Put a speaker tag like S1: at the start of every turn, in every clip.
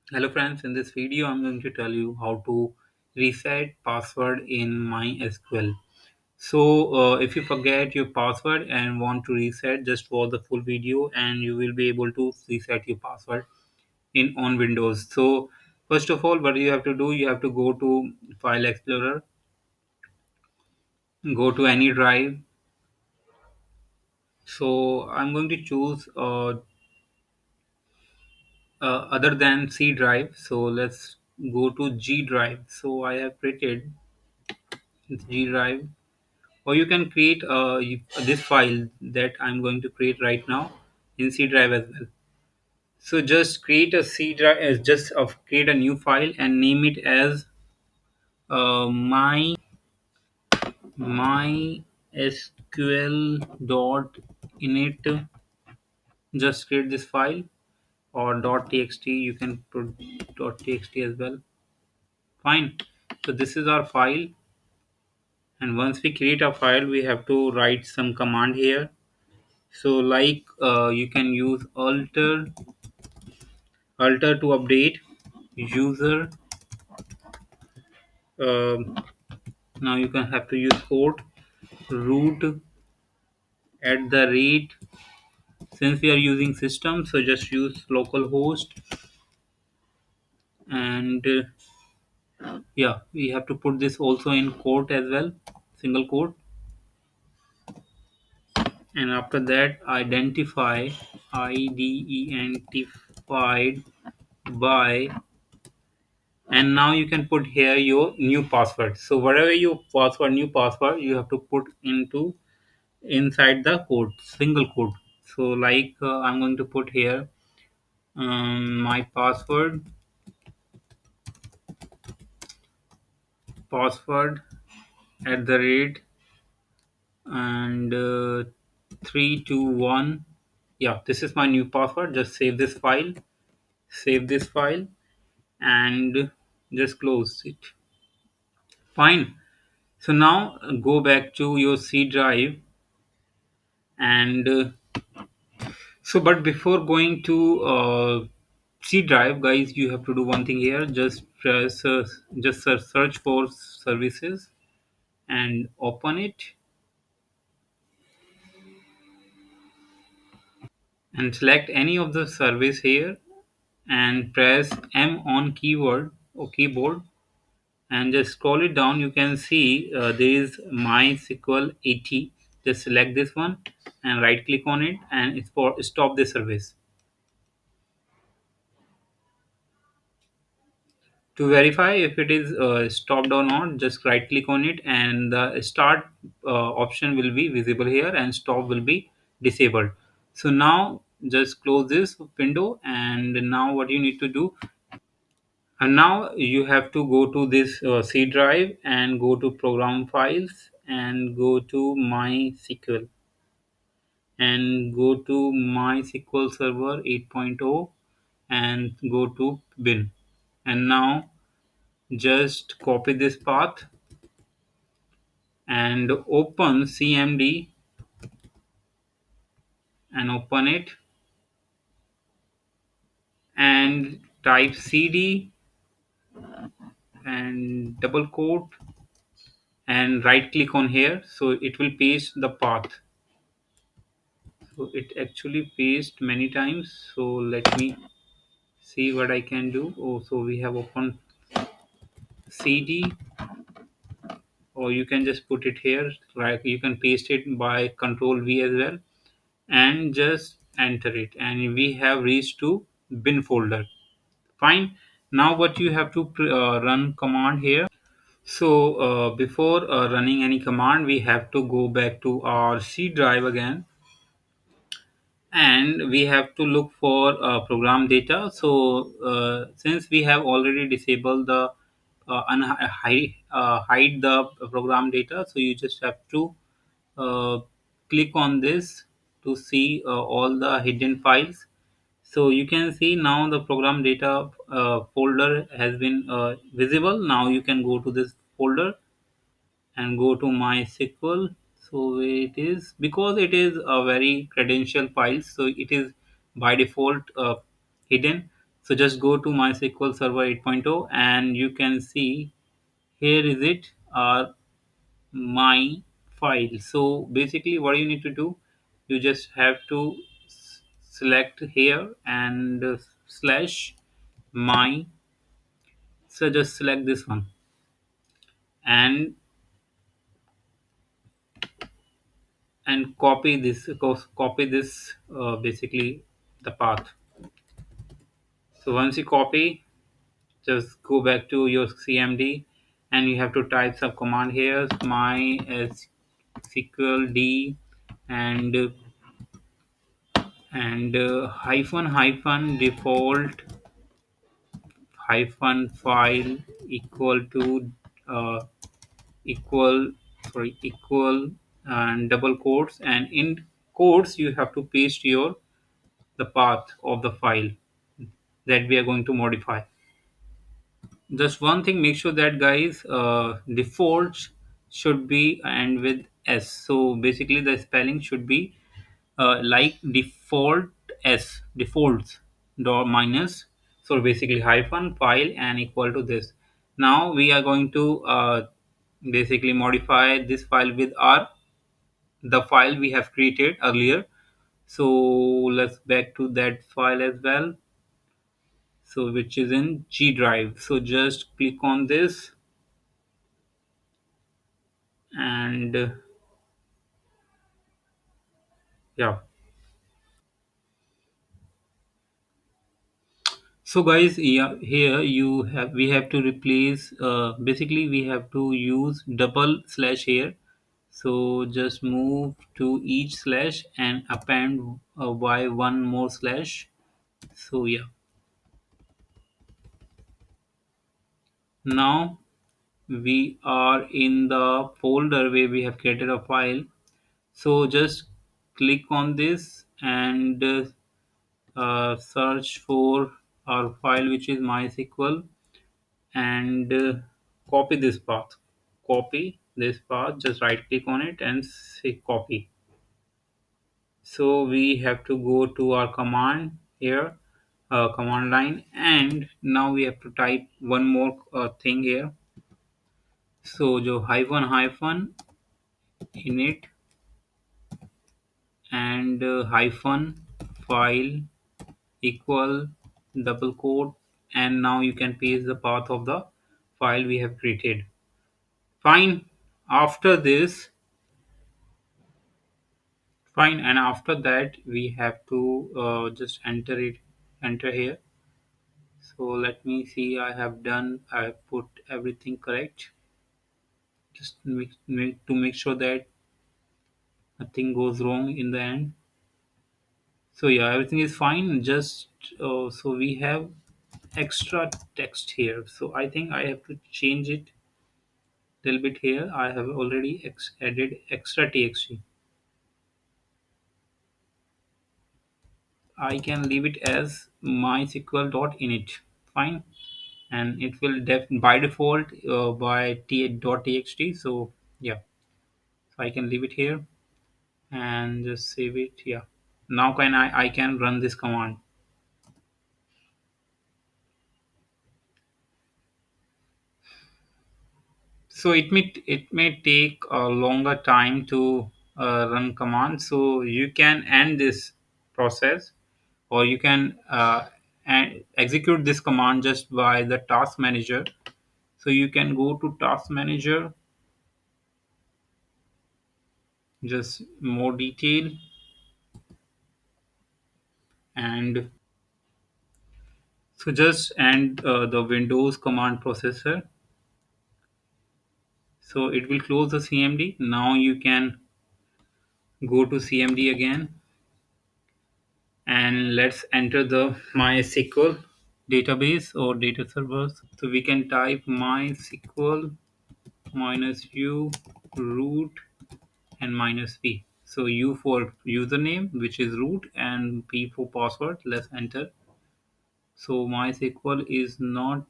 S1: Hello friends, in this video I'm going to tell you how to reset password in MySQL. If you forget your password and want to reset, just watch the full video and you will be able to reset your password in on Windows. So first of all, what you have to do, you have to go to File Explorer, go to any drive. So I'm going to choose other than C drive. So let's go to G drive. So I have created G drive, or you can create this file that I'm going to create right now in C drive as well. So just create a C drive, create a new file and name it as my SQL init. Just create this file, or .txt. You can put .txt as well. Fine. So this is our file, and once we create a file, we have to write some command here. So you can use alter to update user. um Now you can have to use port root at the rate. Since we are using system, so just use localhost. And yeah, we have to put this also in quote as well, single quote. And after that, identified by. And now you can put here your new password. So whatever your password, new password, you have to put into inside the code, single code. So I'm going to put here my password at the rate, and 321. Yeah, this is my new password. Just save this file and just close it. Fine. So now go back to your C drive. And but before going to C drive, guys, you have to do one thing here. Just search for services and open it, and select any of the service here, and press M on keyword or keyboard, and just scroll it down. You can see there is MySQL 80. Just select this one and right click on it, and it's for stop the service. To verify if it is stopped or not, just right click on it, and the start option will be visible here and stop will be disabled. So now just close this window, and now what you need to do, and now you have to go to this C drive and go to program files and go to MySQL and go to MySQL Server 8.0 and go to bin. And now just copy this path and open cmd and open it, and type cd and double quote and right click on here, so it will paste the path. So it actually pasted many times. So let me see what I can do. Oh, so we have opened cd, or you can just put it here, right? You can paste it by control v as well, and just enter it, and we have reached to bin folder. Fine. Now what you have to run command here. So before running any command, we have to go back to our C drive again, and we have to look for program data. So since we have already disabled the hide the program data, so you just have to uh, click on this to see all the hidden files. So you can see now the program data folder has been visible. Now you can go to this folder and go to MySQL. So it is, because it is a very credential file, so it is by default hidden. So just go to MySQL Server 8.0 and you can see here is it, my file. So basically what you need to do, you just have to select here and slash my. So just select this one and copy this, basically the path. So once you copy, just go back to your cmd and you have to type some command here, mysql d and hyphen default hyphen file equal to uh, equal equal and double quotes, and in quotes you have to paste your the path of the file that we are going to modify. Just one thing, make sure that guys, default should be and with s. So basically the spelling should be like default s, defaults dot minus, so basically hyphen file and equal to this. Now we are going to basically modify this file with our the file we have created earlier. So let's back to that file as well, so which is in G drive. So just click on this and yeah. So guys, yeah, here you have we have to replace, basically we have to use double slash here. So just move to each slash and append by one more slash. So yeah, now we are in the folder where we have created a file. So just click on this and search for our file which is MySQL and copy this path. Copy this path, just right click on it and say copy. So we have to go to our command here, command line, and now we have to type one more thing here. So jo hyphen hyphen init and hyphen file equal double quote, and now you can paste the path of the file we have created. Fine. After this, fine, and after that we have to just enter here. So let me see, I have done, I have put everything correct, just to make sure that nothing goes wrong in the end. So yeah, everything is fine. Just so we have extra text here, so I think I have to change it a little bit here. I have already added extra txt. I can leave it as mysql.init. Fine, and it will by default by t.txt. So yeah, so I can leave it here and just save it. Yeah, now can I can run this command. So it may take a longer time to run command. So you can end this process, or you can execute this command just by the task manager. So you can go to task manager, just more detail, and so just end the Windows command processor. So it will close the CMD. Now you can go to CMD again and let's enter the MySQL database or data servers. So we can type MySQL minus u root and minus p. So u for username, which is root, and p for password. Let's enter. So MySQL is not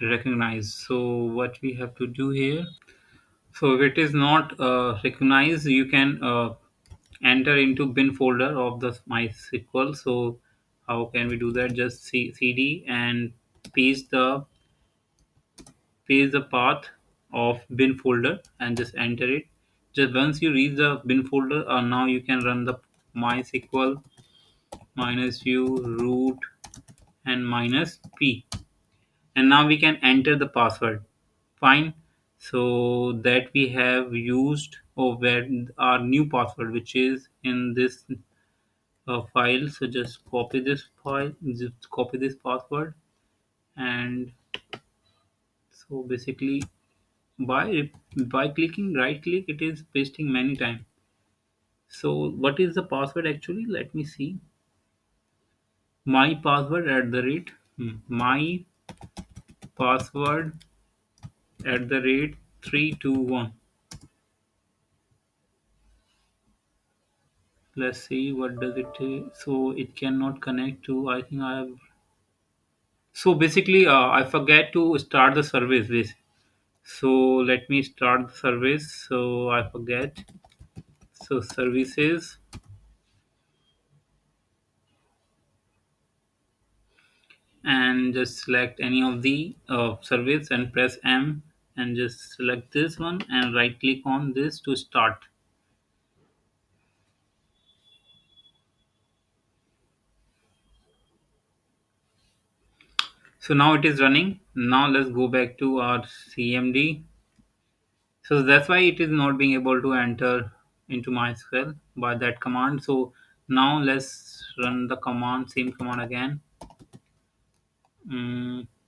S1: recognized. So what we have to do here? So if it is not recognized, you can enter into bin folder of the MySQL. So How can we do that? Just cd and paste the paste the path of bin folder and just enter it. Just once you reach the bin folder, now you can run the MySQL minus u root and minus p, and now we can enter the password. Fine. So that we have used over our new password, which is in this file. So just copy this file, just copy this password, and so basically by clicking right click, it is pasting many times. So what is the password actually? Let me see. My password at the rate my password at the rate 321. Let's see what does it take. So it cannot connect to, I think I have. So basically I forget to start the service this. So let me start the service. So I forget. So services, and just select any of the service and press M, and just select this one and right click on this to start. So now it is running. Now let's go back to our CMD. So that's why it is not being able to enter into MySQL by that command. So now let's run the command, same command again.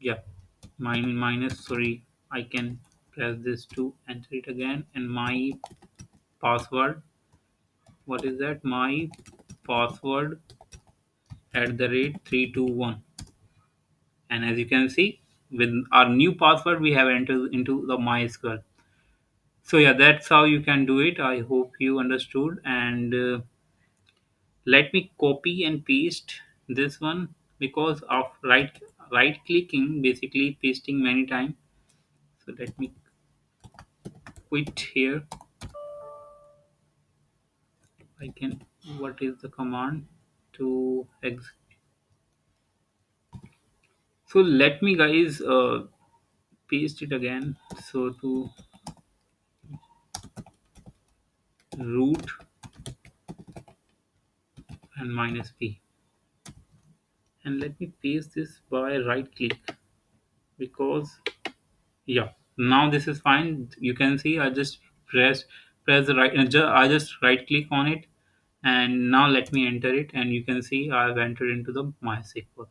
S1: Yeah, minus, sorry, I can press this to enter it again. And my password, what is that? My password at the rate 321. And as you can see, with our new password, we have entered into the MySQL. So yeah, that's how you can do it. I hope you understood. And let me copy and paste this one, because of right clicking, basically pasting many times. So let me quit here. I can, what is the command to so let me guys paste it again. So to root and minus p, and let me paste this by right click, because yeah, now this is fine. You can see I just press the right, I just right click on it, and now let me enter it, and you can see I've entered into the MySQL.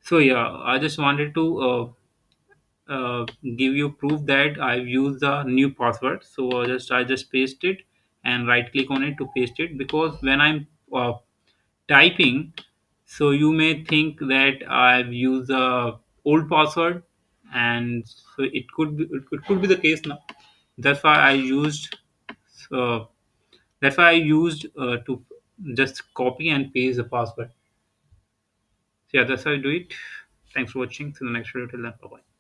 S1: So yeah, I just wanted to give you proof that I've used the new password. So I just paste it and right click on it to paste it, because when I'm typing, so you may think that I've used the old password, and so it could be the case now. That's why I used uh, to just copy and paste the password. So yeah, that's how I do it. Thanks for watching. See you in the next video. Till then, bye bye.